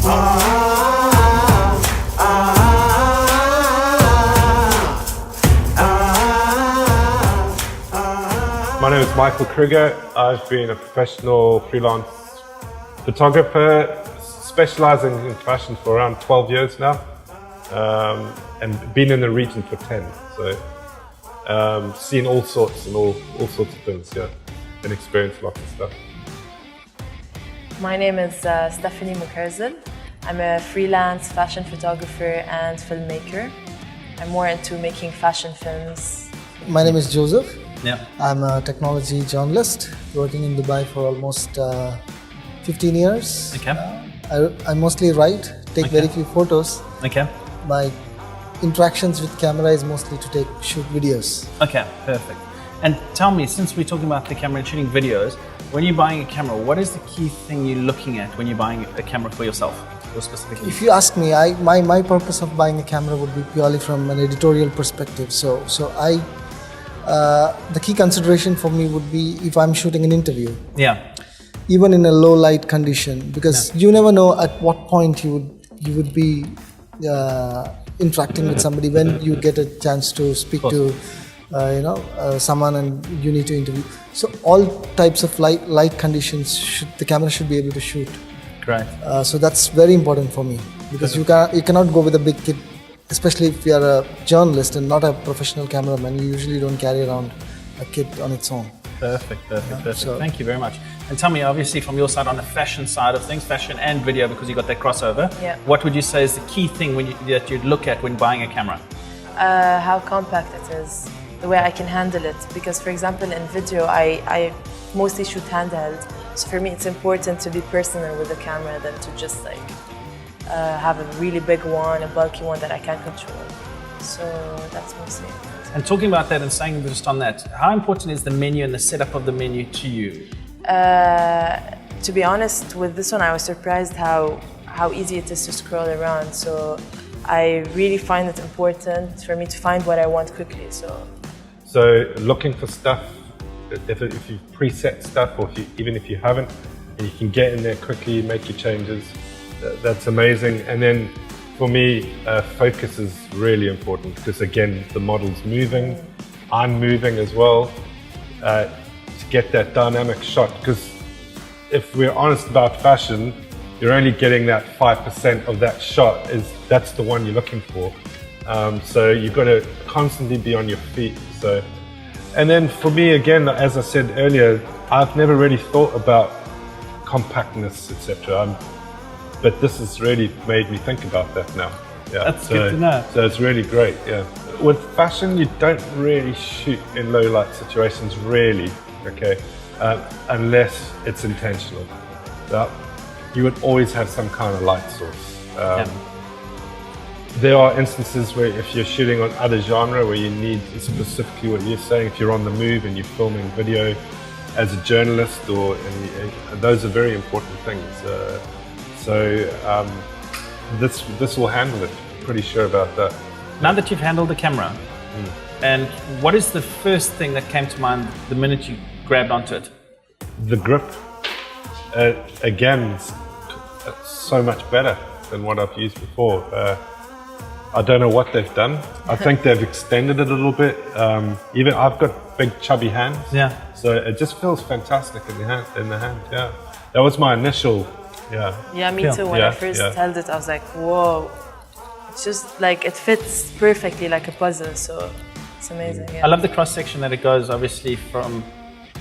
My name is Michael Kruger. I've been a professional freelance photographer specializing in fashion for around 12 years now, and been in the region for 10. So seen all sorts and all sorts of things, yeah, and experienced lots of stuff. My name is Stephanie Mukerzel. I'm a freelance fashion photographer and filmmaker. I'm more into making fashion films. My name is Joseph. Yeah. I'm a technology journalist working in Dubai for almost 15 years. Okay. I mostly write, take very few photos. Okay. My interactions with camera is mostly to shoot videos. Okay, perfect. And tell me, since we're talking about the camera and shooting videos, when you're buying a camera, what is the key thing you're looking at when you're buying a camera for yourself, or specifically? If you ask me, my purpose of buying a camera would be purely from an editorial perspective. The key consideration for me would be if I'm shooting an interview. Yeah. Even in a low light condition, because you never know at what point you would be interacting with somebody when you get a chance to speak to someone and you need to interview. So all types of light conditions the camera should be able to shoot. Great. So that's very important for me, because you cannot go with a big kit, especially if you are a journalist and not a professional cameraman. You usually don't carry around a kit on its own. Perfect. So, thank you very much. And tell me, obviously from your side, on the fashion side of things, fashion and video, because you got that crossover, what would you say is the key thing that you'd look at when buying a camera? How compact it is, the way I can handle it. Because for example, in video, I mostly shoot handheld. So for me, it's important to be personal with the camera than to just have a really big one, a bulky one that I can't control. So that's mostly it. And talking about that and saying just on that, how important is the menu and the setup of the menu to you? To be honest, with this one, I was surprised how easy it is to scroll around. So I really find it important for me to find what I want quickly. So looking for stuff, if you preset stuff, or even if you haven't, and you can get in there quickly, make your changes, that's amazing. And then for me, focus is really important, because again, the model's moving, I'm moving as well, to get that dynamic shot. Because if we're honest about fashion, you're only getting that 5% of that shot, that's the one you're looking for. So you've got to constantly be on your feet. And then for me, again, as I said earlier, I've never really thought about compactness, etc. But this has really made me think about that now. Yeah. That's good to know. So it's really great, yeah. With fashion, you don't really shoot in low light situations, really, okay, unless it's intentional. You would always have some kind of light source. There are instances where if you're shooting on other genre where you need specifically what you're saying, if you're on the move and you're filming video as a journalist, those are very important things. This will handle it, pretty sure about that. Now that you've handled the camera, and what is the first thing that came to mind the minute you grabbed onto it? The grip, again, it's so much better than what I've used before. I don't know what they've done. I think they've extended it a little bit. Even I've got big chubby hands, so it just feels fantastic in the hand. Yeah, that was my initial. Yeah, me too. When I first held it, I was like, whoa. It's just like, it fits perfectly like a puzzle, so it's amazing. Yeah. I love the cross-section that it goes, obviously, from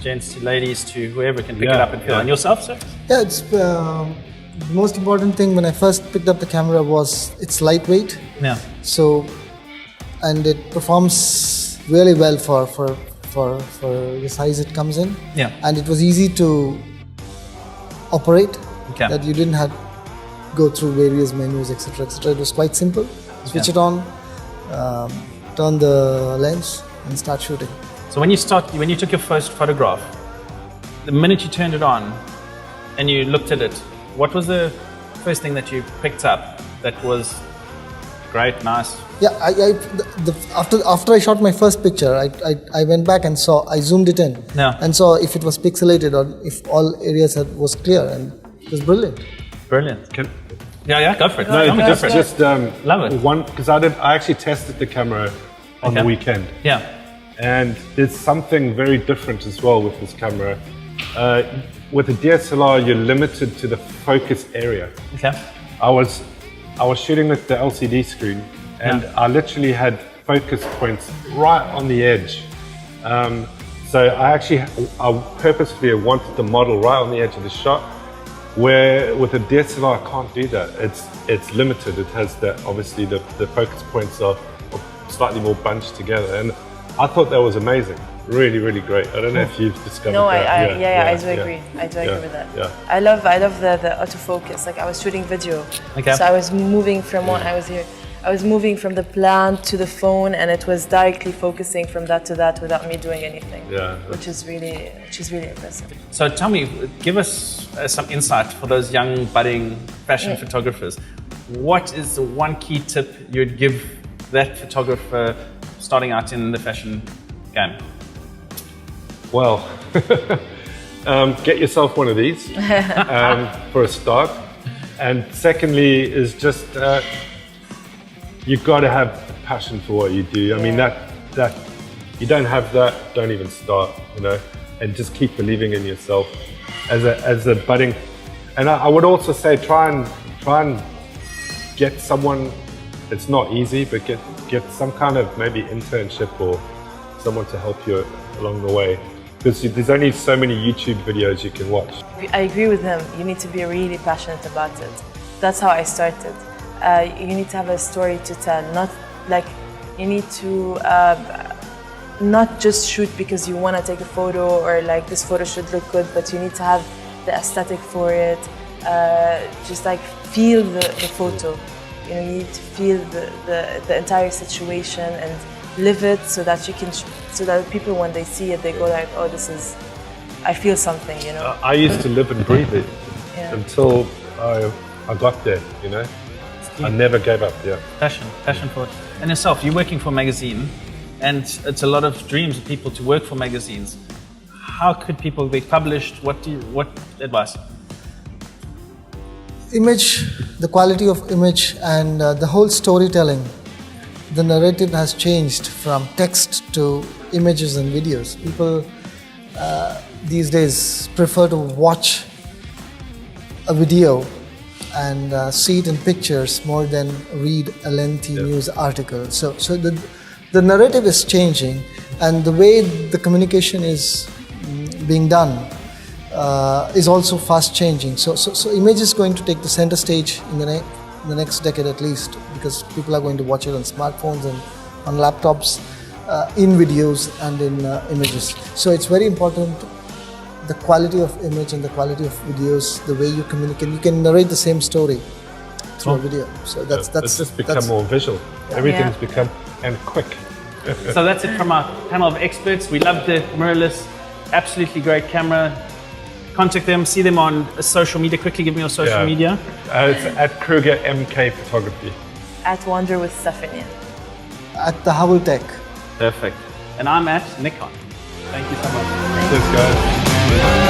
gents to ladies to whoever can pick it up and feel. And yourself, sir? Yeah, it's the most important thing when I first picked up the camera was it's lightweight. Yeah. So, and it performs really well for the size it comes in. Yeah. And it was easy to operate. That you didn't have go through various menus, etc., etc. It was quite simple. Switch it on, turn the lens, and start shooting. So when you took your first photograph, the minute you turned it on and you looked at it, what was the first thing that you picked up that was great, nice? Yeah, after I shot my first picture, I went back and I zoomed it in and saw if it was pixelated or if all areas was clear, and it was brilliant. Brilliant. Yeah, go for it. No, Tell me, go for it. just Love it. one, because I actually tested the camera on the weekend. Yeah. And there's something very different as well with this camera. With a DSLR, you're limited to the focus area. Okay. I was shooting with the LCD screen, and I literally had focus points right on the edge. So I purposefully wanted the model right on the edge of the shot, where with a DSLR I can't do that. It's limited. It has obviously the focus points are slightly more bunched together, and I thought that was amazing. Really, really great. I don't know if you've discovered No, that. I do agree. I do agree with that. Yeah. I love the autofocus. Like I was shooting video, Okay. so I was moving from one. I was moving from the plant to the phone, and it was directly focusing from that to that without me doing anything. Yeah. Which is really impressive. So tell me, give us some insight for those young budding fashion photographers. What is the one key tip you'd give that photographer starting out in the fashion game? Well, get yourself one of these for a start. And secondly is just you've got to have a passion for what you do. I mean, that you don't have that, don't even start, you know, and just keep believing in yourself as a budding. And I would also say try and get someone. It's not easy, but get some kind of maybe internship or someone to help you along the way. Because there's only so many YouTube videos you can watch. I agree with him. You need to be really passionate about it. That's how I started. You need to have a story to tell. Not like you need to not just shoot because you want to take a photo or like this photo should look good, but you need to have the aesthetic for it. Just like feel the photo. You know, you need to feel the entire situation and live it so that you can, so that people when they see it, they go like, oh, I feel something, you know. I used to live and breathe it until I got there, you know. I never gave up, Passion for it. And yourself, you're working for a magazine, and it's a lot of dreams of people to work for magazines. How could people be published? What advice? Image, the quality of image and the whole storytelling. The narrative has changed from text to images and videos. People these days prefer to watch a video and see it in pictures more than read a lengthy news article. So the narrative is changing, and the way the communication is being done is also fast changing. So image is going to take the center stage in the next decade at least, because people are going to watch it on smartphones and on laptops, in videos and in images. So it's very important, the quality of image and the quality of videos, the way you communicate. You can narrate the same story through a video. So that's just become more visual. Everything's become and quick. So that's it from our panel of experts. We love the mirrorless, absolutely great camera. Contact them, see them on social media. Quickly give me your social media. It's at Kruger MK Photography. At Wander with Stephanie. at the Hubble Tech. Perfect. And I'm at Nikon. Thank you so much. Cheers, guys.